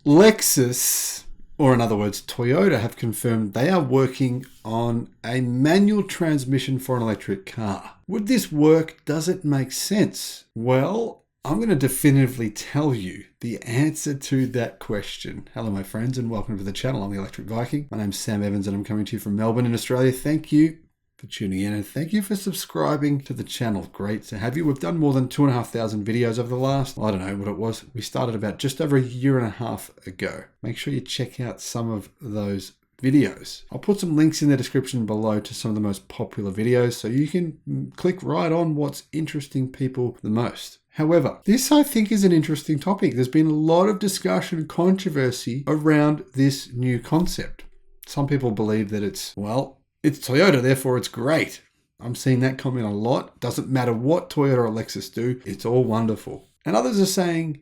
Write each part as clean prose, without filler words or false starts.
Lexus, or in other words, Toyota, have confirmed they are working on a manual transmission for an electric car. Would this work? Does it make sense? Well, I'm going to definitively tell you the answer to that question. Hello, my friends, and welcome to the channel. I'm the Electric Viking. My name's Sam Evans, and I'm coming to you from Melbourne in Australia. Thank you for tuning in, and thank you for subscribing to the channel. Great to have you. We've done more than 2,500 videos over the last, I don't know what it was. We started about just over a year and a half ago. Make sure you check out some of those videos. I'll put some links in the description below to some of the most popular videos so you can click right on what's interesting people the most. However, this I think is an interesting topic. There's been a lot of discussion and controversy around this new concept. Some people believe that it's Toyota, therefore it's great. I'm seeing that comment a lot. Doesn't matter what Toyota or Lexus do, it's all wonderful. And others are saying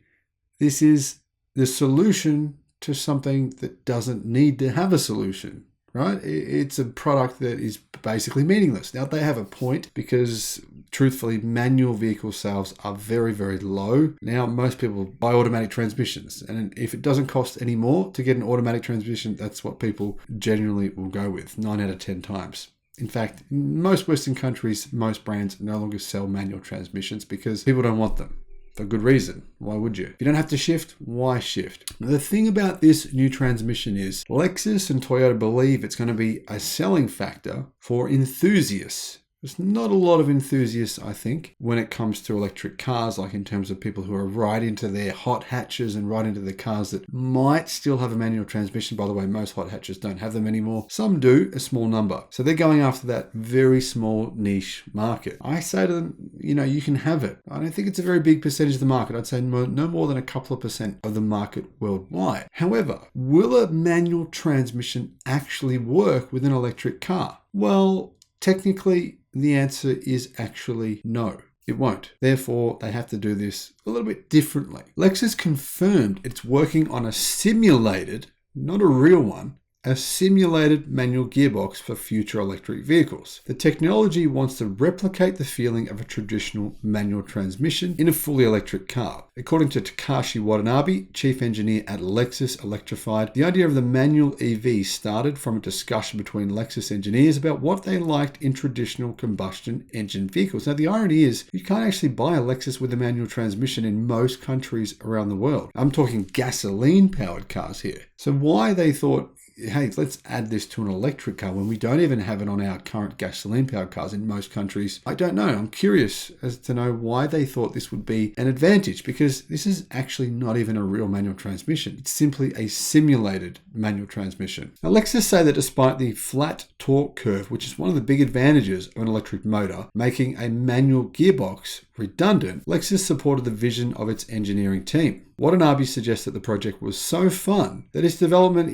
this is the solution to something that doesn't need to have a solution, right? It's a product that is basically meaningless. Now, they have a point because, truthfully, manual vehicle sales are very, very low. Now, most people buy automatic transmissions. And if it doesn't cost any more to get an automatic transmission, that's what people generally will go with 9 out of 10 times. In fact, in most Western countries, most brands no longer sell manual transmissions because people don't want them. For good reason. Why would you? If you don't have to shift, why shift? Now, the thing about this new transmission is Lexus and Toyota believe it's going to be a selling factor for enthusiasts. There's not a lot of enthusiasts, I think, when it comes to electric cars, like in terms of people who are right into their hot hatches and right into the cars that might still have a manual transmission. By the way, most hot hatches don't have them anymore. Some do, a small number. So they're going after that very small niche market. I say to them, you can have it. I don't think it's a very big percentage of the market. I'd say no more than a couple of percent of the market worldwide. However, will a manual transmission actually work with an electric car? Well, technically, the answer is actually no. It won't. Therefore, they have to do this a little bit differently. Lexus confirmed it's working on a simulated, not a real one, a simulated manual gearbox for future electric vehicles. The technology wants to replicate the feeling of a traditional manual transmission in a fully electric car. According to Takashi Watanabe, chief engineer at Lexus Electrified, the idea of the manual EV started from a discussion between Lexus engineers about what they liked in traditional combustion engine vehicles. Now, the irony is you can't actually buy a Lexus with a manual transmission in most countries around the world. I'm talking gasoline-powered cars here. So why they thought, hey, let's add this to an electric car when we don't even have it on our current gasoline-powered cars in most countries. I don't know. I'm curious as to know why they thought this would be an advantage, because this is actually not even a real manual transmission. It's simply a simulated manual transmission. Now, Lexus say that despite the flat torque curve, which is one of the big advantages of an electric motor, making a manual gearbox redundant, Lexus supported the vision of its engineering team. Watanabe suggests that the project was so fun that its development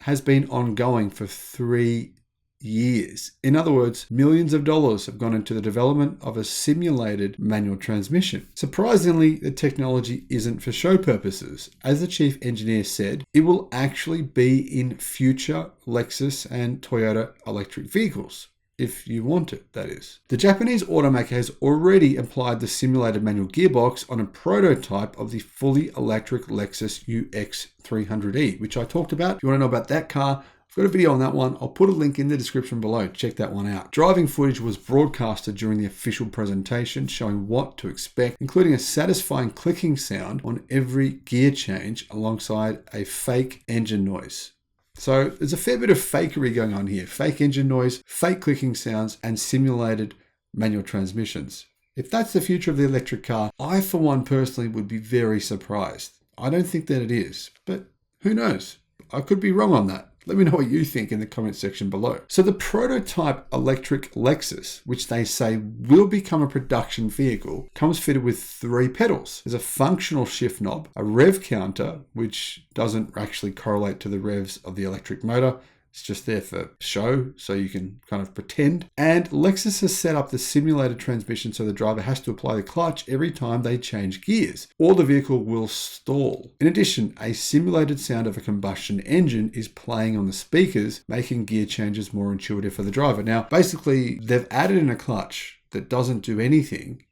has been ongoing for 3 years. In other words, millions of dollars have gone into the development of a simulated manual transmission. Surprisingly, the technology isn't for show purposes. As the chief engineer said, it will actually be in future Lexus and Toyota electric vehicles. If you want it, that is. The Japanese automaker has already applied the simulated manual gearbox on a prototype of the fully electric Lexus UX300E, which I talked about. If you want to know about that car, I've got a video on that one. I'll put a link in the description below. Check that one out. Driving footage was broadcasted during the official presentation, showing what to expect, including a satisfying clicking sound on every gear change alongside a fake engine noise. So there's a fair bit of fakery going on here. Fake engine noise, fake clicking sounds, and simulated manual transmissions. If that's the future of the electric car, I, for one, personally would be very surprised. I don't think that it is, but who knows? I could be wrong on that. Let me know what you think in the comment section below. So the prototype electric Lexus, which they say will become a production vehicle, comes fitted with 3 pedals. There's a functional shift knob, a rev counter, which doesn't actually correlate to the revs of the electric motor. It's just there for show, so you can kind of pretend. And Lexus has set up the simulated transmission so the driver has to apply the clutch every time they change gears, or the vehicle will stall. In addition, a simulated sound of a combustion engine is playing on the speakers, making gear changes more intuitive for the driver. Now, basically, they've added in a clutch that doesn't do anything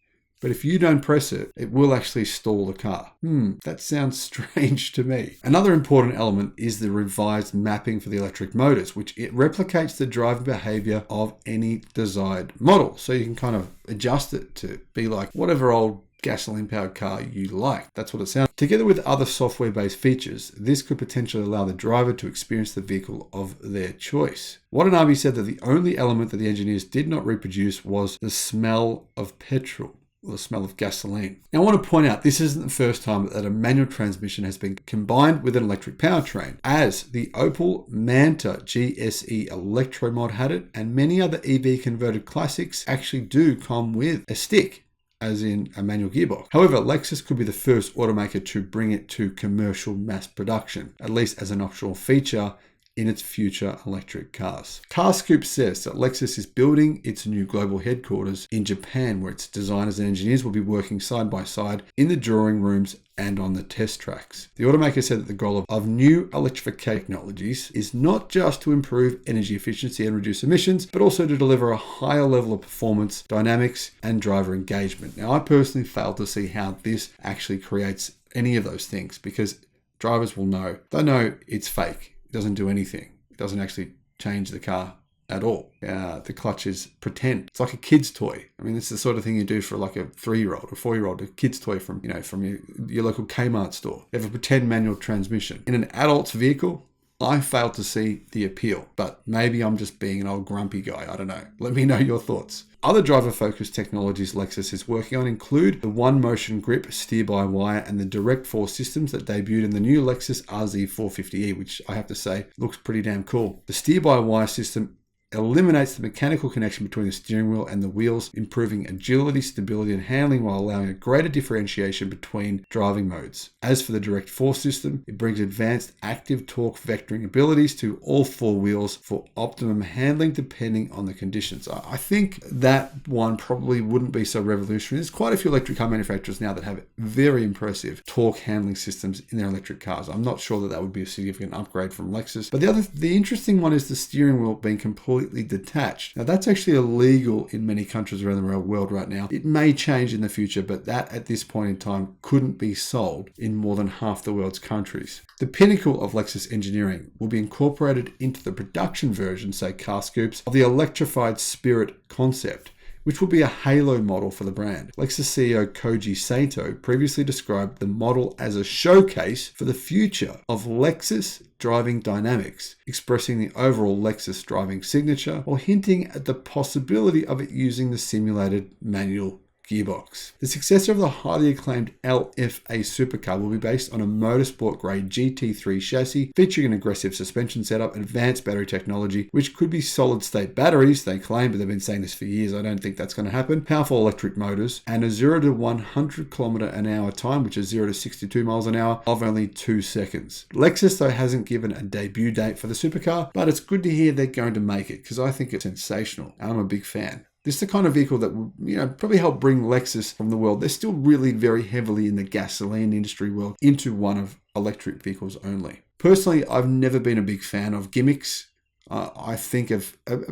but if you don't press it, it will actually stall the car. That sounds strange to me. Another important element is the revised mapping for the electric motors, which it replicates the driving behavior of any desired model. So you can kind of adjust it to be like whatever old gasoline-powered car you like. That's what it sounds. Together with other software-based features, this could potentially allow the driver to experience the vehicle of their choice. Watanabe said that the only element that the engineers did not reproduce was the smell of petrol, or the smell of gasoline. Now I want to point out, this isn't the first time that a manual transmission has been combined with an electric powertrain, as the Opel Manta GSE Electromod had it, and many other EV converted classics actually do come with a stick, as in a manual gearbox. However, Lexus could be the first automaker to bring it to commercial mass production, at least as an optional feature in its future electric cars. CarScoop says that Lexus is building its new global headquarters in Japan, where its designers and engineers will be working side by side in the drawing rooms and on the test tracks. The automaker said that the goal of new electrification technologies is not just to improve energy efficiency and reduce emissions, but also to deliver a higher level of performance, dynamics, and driver engagement. Now, I personally fail to see how this actually creates any of those things, because drivers will know. They know it's fake. It doesn't do anything. It doesn't actually change the car at all. The clutch is pretend. It's like a kid's toy. I mean, it's the sort of thing you do for like a 3-year-old or 4-year-old, a kid's toy from your local Kmart store. You have a pretend manual transmission. In an adult's vehicle, I fail to see the appeal, but maybe I'm just being an old grumpy guy. I don't know. Let me know your thoughts. Other driver-focused technologies Lexus is working on include the One Motion Grip steer-by-wire and the direct force systems that debuted in the new Lexus RZ450e, which I have to say looks pretty damn cool. The steer-by-wire system eliminates the mechanical connection between the steering wheel and the wheels, improving agility, stability, and handling while allowing a greater differentiation between driving modes. As for the direct force system, it brings advanced active torque vectoring abilities to all 4 wheels for optimum handling depending on the conditions. I think that one probably wouldn't be so revolutionary. There's quite a few electric car manufacturers now that have very impressive torque handling systems in their electric cars. I'm not sure that would be a significant upgrade from Lexus. But the interesting one is the steering wheel being completely detached. Now that's actually illegal in many countries around the world right now. It may change in the future, but that at this point in time couldn't be sold in more than half the world's countries. The pinnacle of Lexus engineering will be incorporated into the production version, say CarScoop's, of the electrified Spirit concept, which will be a halo model for the brand. Lexus CEO Koji Sato previously described the model as a showcase for the future of Lexus driving dynamics, expressing the overall Lexus driving signature while hinting at the possibility of it using the simulated manual gearbox. The successor of the highly acclaimed LFA supercar will be based on a motorsport-grade GT3 chassis featuring an aggressive suspension setup, advanced battery technology, which could be solid-state batteries, they claim, but they've been saying this for years. I don't think that's going to happen. Powerful electric motors, and a 0 to 100 km/h time, which is 0 to 62 miles an hour, of only 2 seconds. Lexus, though, hasn't given a debut date for the supercar, but it's good to hear they're going to make it, because I think it's sensational. I'm a big fan. This is the kind of vehicle that will, probably help bring Lexus from the world. They're still really very heavily in the gasoline industry world into one of electric vehicles only. Personally, I've never been a big fan of gimmicks. I think a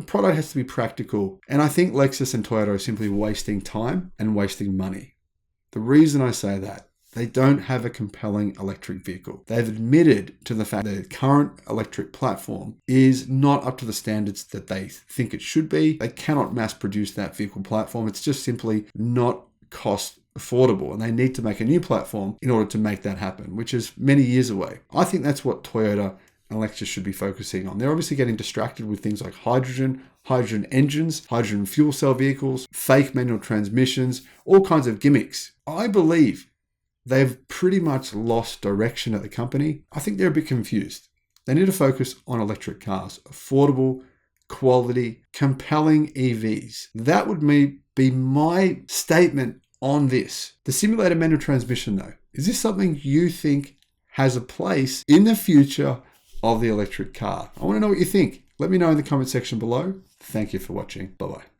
product has to be practical. And I think Lexus and Toyota are simply wasting time and wasting money. The reason I say that, they don't have a compelling electric vehicle. They've admitted to the fact that the current electric platform is not up to the standards that they think it should be. They cannot mass produce that vehicle platform. It's just simply not cost affordable, and they need to make a new platform in order to make that happen, which is many years away. I think that's what Toyota and Lexus should be focusing on. They're obviously getting distracted with things like hydrogen engines, hydrogen fuel cell vehicles, fake manual transmissions, all kinds of gimmicks. I believe they've pretty much lost direction at the company. I think they're a bit confused. They need to focus on electric cars, affordable, quality, compelling EVs. That would be my statement on this. The simulated manual transmission, though, is this something you think has a place in the future of the electric car? I want to know what you think. Let me know in the comment section below. Thank you for watching. Bye-bye.